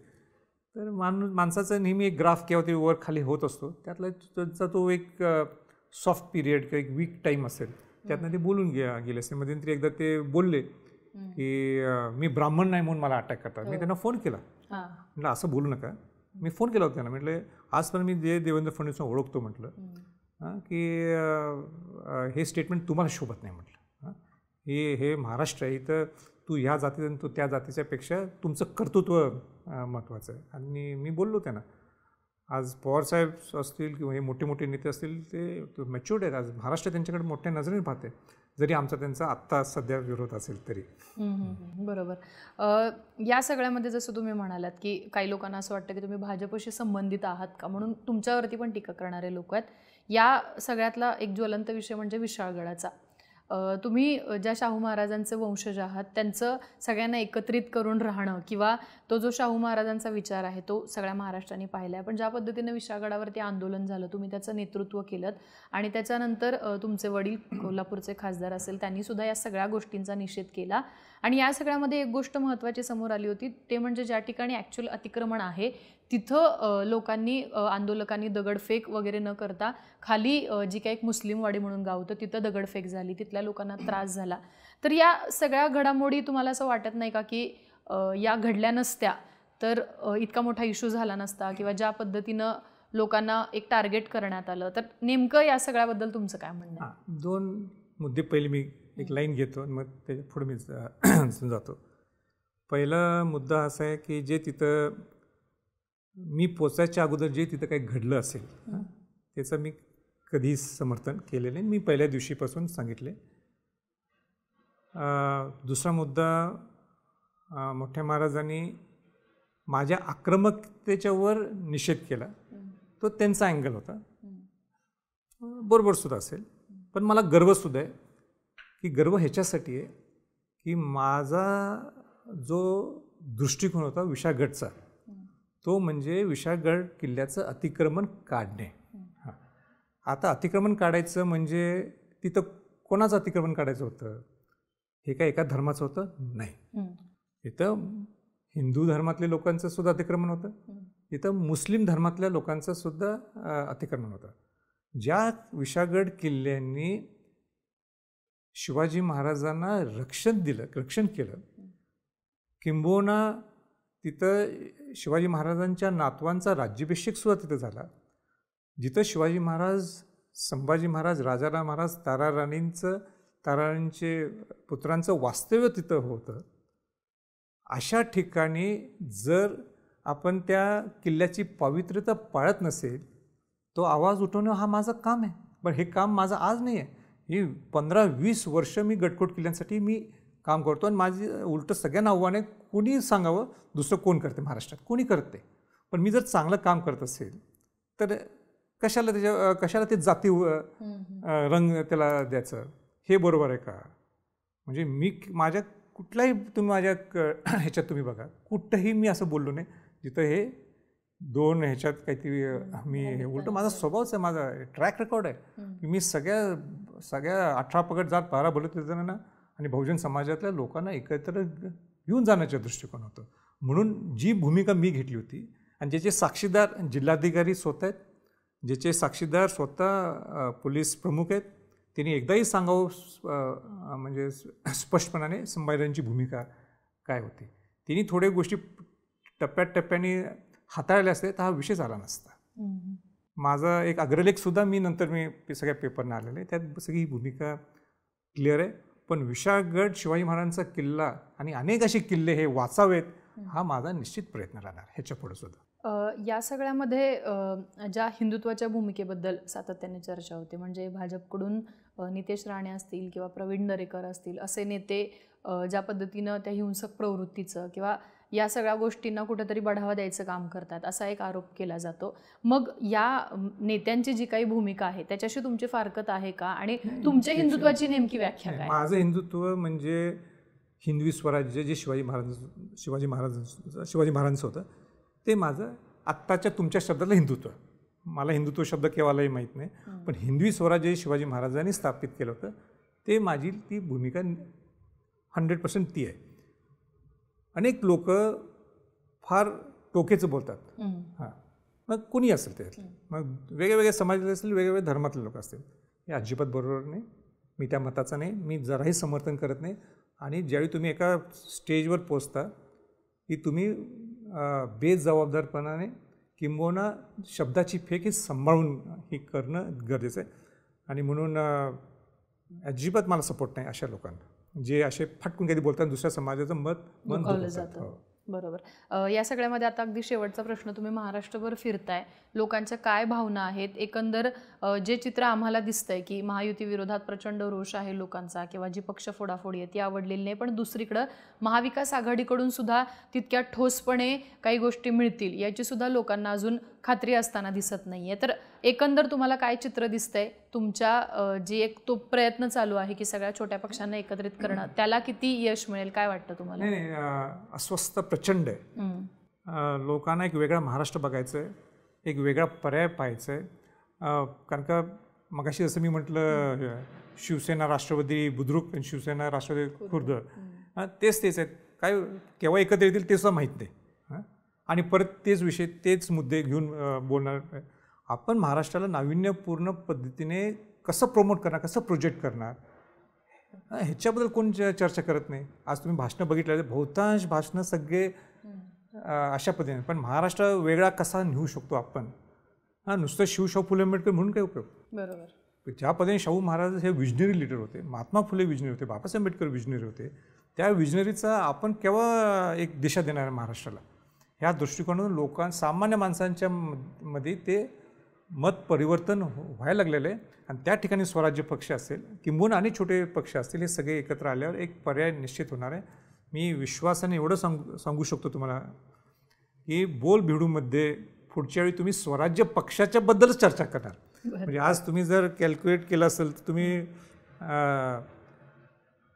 तर माणसाचं नेहमी एक ग्राफ किंवा ते वर खाली होत असतो, त्यातला तो एक सॉफ्ट पिरियड किंवा एक वीक टाईम असेल, त्यातनं ते बोलून गेले असते. मध्यंतरी एकदा ते बोलले की मी ब्राह्मण नाही म्हणून मला अटॅक करतात. मी त्यांना फोन केला, म्हटलं असं बोलू नका. मी फोन केला होता त्यांना, म्हटलं आजपर्यंत मी जे देवेंद्र फडणवीसला ओळखतो म्हटलं की हे स्टेटमेंट तुम्हाला शोभत नाही म्हटलं. हे महाराष्ट्र आहे, इथं तू ह्या जातीचा आणि तू त्या जातीच्या पेक्षा तुमचं कर्तृत्व महत्त्वाचं आहे. आणि मी बोललो त्यांना. आज पवारसाहेब असतील किंवा हे मोठे मोठे नेते असतील ते मॅच्युअर्ड आहेत. आज महाराष्ट्र त्यांच्याकडे मोठ्या नजरेने पाहते. जरी आमचा त्यांचा आत्ता सध्या विरोध असेल तरी. बरोबर. या सगळ्यामध्ये जसं तुम्ही म्हणालात की काही लोकांना असं वाटतं की तुम्ही भाजपशी संबंधित आहात का, म्हणून तुमच्यावरती पण टीका करणारे लोक आहेत. या सगळ्यातला एक ज्वलंत विषय म्हणजे विशाळगडाचा. तुम्ही ज्या शाहू महाराजांचे वंशज आहात त्यांचं सगळ्यांना एकत्रित करून राहणं किंवा तो जो शाहू महाराजांचा विचार आहे तो सगळ्या महाराष्ट्राने पाहिला आहे, पण ज्या पद्धतीनं विशाळगडावरती आंदोलन झालं तुम्ही त्याचं नेतृत्व केलं आणि त्याच्यानंतर तुमचे वडील कोल्हापूरचे खासदार असेल त्यांनीसुद्धा या सगळ्या गोष्टींचा निषेध केला. आणि या सगळ्यामध्ये एक गोष्ट महत्त्वाची समोर आली होती ते म्हणजे ज्या ठिकाणी ॲक्च्युअल अतिक्रमण आहे तिथं लोकांनी आंदोलकांनी दगडफेक वगैरे न करता खाली जी काही एक मुस्लिमवाडी म्हणून गाव होतं तिथं दगडफेक झाली, तिथल्या लोकांना त्रास झाला. तर या सगळ्या घडामोडी तुम्हाला असं वाटत नाही का की या घडल्या नसत्या तर इतका मोठा इश्यू झाला नसता किंवा ज्या पद्धतीनं लोकांना एक टार्गेट करण्यात आलं, तर नेमकं या सगळ्याबद्दल तुमचं काय म्हणणं आहे? 2 मुद्दे पहिले मी एक लाईन घेतो मग त्याच्या पुढे मी जातो. पहिला मुद्दा असा आहे की जे तिथं मी पोचायच्या अगोदर जे तिथं काही घडलं असेल त्याचं मी कधीच समर्थन केलेलं नाही, मी पहिल्या दिवशीपासून सांगितले. दुसरा मुद्दा मोठ्या महाराजांनी माझ्या आक्रमकतेच्यावर निषेध केला, तो त्यांचा अँगल होता, बरोबरसुद्धा असेल. पण मला गर्वसुद्धा आहे की गर्व ह्याच्यासाठी आहे की माझा जो दृष्टिकोन होता विशाळगडचा तो म्हणजे विशाळगड किल्ल्याचं अतिक्रमण काढणे. हां, आता अतिक्रमण काढायचं म्हणजे तिथं कोणाचं अतिक्रमण काढायचं होतं? हे काय एका धर्माचं होतं? नाही. इथं हिंदू धर्मातल्या लोकांचं सुद्धा अतिक्रमण होतं, इथं मुस्लिम धर्मातल्या लोकांचं सुद्धा अतिक्रमण होतं. ज्या विशाळगड किल्ल्यांनी शिवाजी महाराजांना रक्षण केलं, किंबहुना तिथं शिवाजी महाराजांच्या नातवांचा राज्याभिषेक सुद्धा तिथं झाला, जिथं शिवाजी महाराज, संभाजी महाराज, राजाराम महाराज, ताराराणींचे पुत्रांचं वास्तव्य तिथं होतं. अशा ठिकाणी जर आपण त्या किल्ल्याची पावित्र्यता पाळत नसेल तो आवाज उठवणं हा माझं काम आहे. पण हे काम माझं आज नाही आहे, ही 15-20 वर्ष मी गडकोट किल्ल्यांसाठी मी काम करतो आणि माझी उलटं सगळ्यांना आव्हान आहे, कोणी सांगावं दुसरं कोण करते महाराष्ट्रात, कोणी करते. पण मी जर चांगलं काम करत असेल तर कशाला ते जाती रंग त्याला द्यायचं, हे बरोबर आहे का? म्हणजे मी माझ्या कुठलाही तुम्ही माझ्या ह्याच्यात तुम्ही बघा कुठंही मी असं बोललो नाही जिथं हे 2 ह्याच्यात काहीतरी मी हे उलटं माझा स्वभावच आहे, माझा ट्रॅक रेकॉर्ड आहे की मी सगळ्या 18 पगड जात 12 बोलत ना आणि बहुजन समाजातल्या लोकांना एकत्र घेऊन जाण्याचं दृष्टिकोन होतं. म्हणून जी भूमिका मी घेतली होती आणि ज्याचे साक्षीदार जिल्हाधिकारी स्वतः आहेत, ज्याचे साक्षीदार स्वतः पोलीस प्रमुख आहेत, त्यांनी एकदाही सांगावं म्हणजे स्पष्टपणाने संभाजीराजांची भूमिका काय होती. त्यांनी थोड्या गोष्टी टप्प्याटप्प्याने हाताळल्या असते तर हा विषय झाला नसता. माझा एक अग्रलेखसुद्धा नंतर मी सगळ्या पेपरनं आलेलं आहे, त्यात सगळी भूमिका क्लिअर आहे. पण विशाळगड शिवाजी महाराजांचा किल्ला आणि अनेक असे किल्ले हे वाचावेत हा माझा निश्चित प्रयत्न राहणार ह्याच्या पुढे सुद्धा. या सगळ्यामध्ये ज्या हिंदुत्वाच्या भूमिकेबद्दल सातत्याने चर्चा होते, म्हणजे भाजपकडून नितेश राणे असतील किंवा प्रवीण दरेकर असतील असे नेते ज्या पद्धतीनं त्या हिंसक प्रवृत्तीचं किंवा या सगळ्या गोष्टींना कुठेतरी बढावा द्यायचं काम करतात असा एक आरोप केला जातो. मग या नेत्यांची जी काही भूमिका आहे त्याच्याशी तुमची फारकत आहे का आणि तुमच्या हिंदुत्वाची नेमकी व्याख्या काय? माझं हिंदुत्व म्हणजे हिंदवी स्वराज्य जे शिवाजी महाराजांचं होतं ते माझं आत्ताच्या तुमच्या शब्दातलं हिंदुत्व. मला हिंदुत्व शब्द केव्हालाही माहीत नाही, पण हिंदवी स्वराज्य शिवाजी महाराजांनी स्थापित केलं होतं ते माझी ती भूमिका 100% ती आहे. अनेक लोक फार टोकेचं बोलतात, हां, मग कोणी असेल त्यातलं, मग वेगवेगळ्या समाजातले असतील, वेगवेगळ्या धर्मातले लोक असतील, हे अजिबात बरोबर नाही. मी त्या मताचा नाही, मी जराही समर्थन करत नाही. आणि ज्यावेळी तुम्ही एका स्टेजवर पोचता की तुम्ही बेजबाबदारपणाने किंबहुना शब्दाची फेक ही सांभाळून ही करणं गरजेचं आहे. आणि म्हणून अजिबात मला सपोर्ट नाही अशा लोकांना जे असे फटकून कधी बोलतात दुसऱ्या समाजाचं मन दुखवलं जातं. बरोबर. या सगळ्यामध्ये आता अगदी शेवटचा प्रश्न, तुम्ही महाराष्ट्रभर फिरताय, लोकांच्या काय भावना आहेत एकंदर? जे चित्र आम्हाला दिसतंय की महायुती विरोधात प्रचंड रोष आहे लोकांचा किंवा जी पक्ष फोडाफोडी आहे ती आवडलेली नाही, पण दुसरीकडं महाविकास आघाडीकडून सुद्धा तितक्या ठोसपणे काही गोष्टी मिळतील याची सुद्धा लोकांना अजून खात्री असताना दिसत नाहीये. तर एकंदर तुम्हाला काय चित्र दिसतंय? तुमच्या जी एक तो प्रयत्न चालू आहे की सगळ्या छोट्या पक्षांना एकत्रित करणं, त्याला किती यश मिळेल, काय वाटतं तुम्हाला? नाही, अस्वस्थ प्रचंड आहे. लोकांना एक वेगळा महाराष्ट्र बघायचं आहे, एक वेगळा पर्याय पाहायचा आहे. कारण का मगाशी जसं मी म्हटलं, शिवसेना राष्ट्रवादी बुद्रुक आणि शिवसेना राष्ट्रवादी खुर्द तेच आहेत. काय केव्हा एकत्र येतील ते सुद्धा माहीत नाही. आणि परत तेच विषय, तेच मुद्दे घेऊन बोलणार. आपण महाराष्ट्राला नाविन्यपूर्ण पद्धतीने कसं प्रमोट करणार, कसं प्रोजेक्ट करणार, ह्याच्याबद्दल कोण चर्चा करत नाही. आज तुम्ही भाषणं बघितलं, बहुतांश भाषणं सगळे अशा पद्धतीने. पण महाराष्ट्र वेगळा कसा नेऊ शकतो आपण? नुसतं शाहू फुले आंबेडकर म्हणून काय उपयोग? बरोबर. ज्या पद्धतीने शाहू महाराज हे विजनरी लीडर होते, महात्मा फुले विजनरी होते, बाबासाहेब आंबेडकर विजनरी होते, त्या विजनरीचा आपण केव्हा एक दिशा देणार आहे महाराष्ट्राला? ह्या दृष्टिकोनातून सामान्य माणसांच्या मध्ये ते मत परिवर्तन व्हायला लागलेलं आहे. आणि त्या ठिकाणी स्वराज्य पक्ष असेल किंबहुना आणि छोटे पक्ष असतील, हे सगळे एकत्र आल्यावर एक पर्याय निश्चित होणार आहे. मी विश्वासाने एवढं सांगू शकतो तुम्हाला की बोलबिडूमध्ये पुढच्या वेळी तुम्ही स्वराज्य पक्षाच्याबद्दलच चर्चा करणार. म्हणजे आज तुम्ही जर कॅल्क्युलेट केलं असेल तर तुम्ही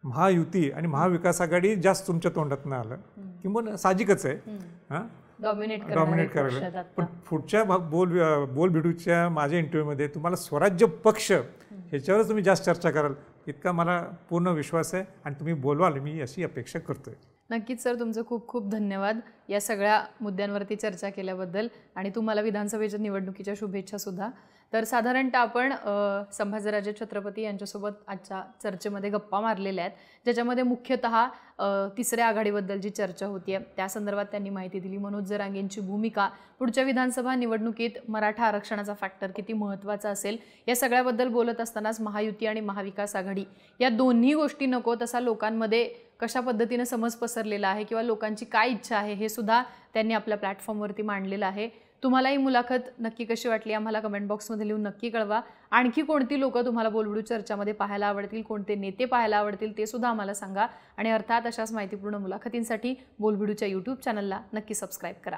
महायुती आणि महाविकास आघाडी जास्त तुमच्या तोंडातनं आलं, किंवा साहजिकच आहे डॉमिनेट करायला. पण पुढच्या बोलबिडूच्या माझ्या इंटरव्ह्यूमध्ये तुम्हाला स्वराज्य पक्ष ह्याच्यावरच तुम्ही जास्त चर्चा कराल इतका मला पूर्ण विश्वास आहे, आणि तुम्ही बोलवाल मी अशी अपेक्षा करतोय. नक्कीच सर, तुमचं खूप खूप धन्यवाद या सगळ्या मुद्द्यांवरती चर्चा केल्याबद्दल, आणि तुम्हाला विधानसभेच्या निवडणुकीच्या शुभेच्छा सुद्धा. तर साधारणतः आपण संभाजीराजे छत्रपती यांच्यासोबत आजच्या चर्चेमध्ये गप्पा मारलेल्या आहेत, ज्याच्यामध्ये मुख्यतः तिसऱ्या आघाडीबद्दल जी चर्चा होती आहे त्या संदर्भात त्यांनी माहिती दिली. मनोज जरांगेंची भूमिका, पुढच्या विधानसभा निवडणुकीत मराठा आरक्षणाचा फॅक्टर किती महत्त्वाचा असेल, या सगळ्याबद्दल बोलत असतानाच महायुती आणि महाविकास आघाडी या दोन्ही गोष्टी नको तसा लोकांमध्ये कशा पद्धतीने समज पसरलेला आहे किंवा लोकांची काय इच्छा आहे हे सुद्धा त्यांनी आपल्या प्लॅटफॉर्मवरती मांडलेलं आहे. तुम्हाला ही मुलाखत नक्की कशी वाटली आम्हाला कमेंट बॉक्समध्ये लिहून नक्की कळवा. आणखी कोणती लोकं तुम्हाला बोलबिडू चर्चामध्ये पाहायला आवडतील, कोणते नेते पाहायला आवडतील ते सुद्धा आम्हाला सांगा. आणि अर्थात अशाच माहितीपूर्ण मुलाखतींसाठी बोलबिडूच्या यूट्यूब चॅनलला नक्की सबस्क्राईब करा.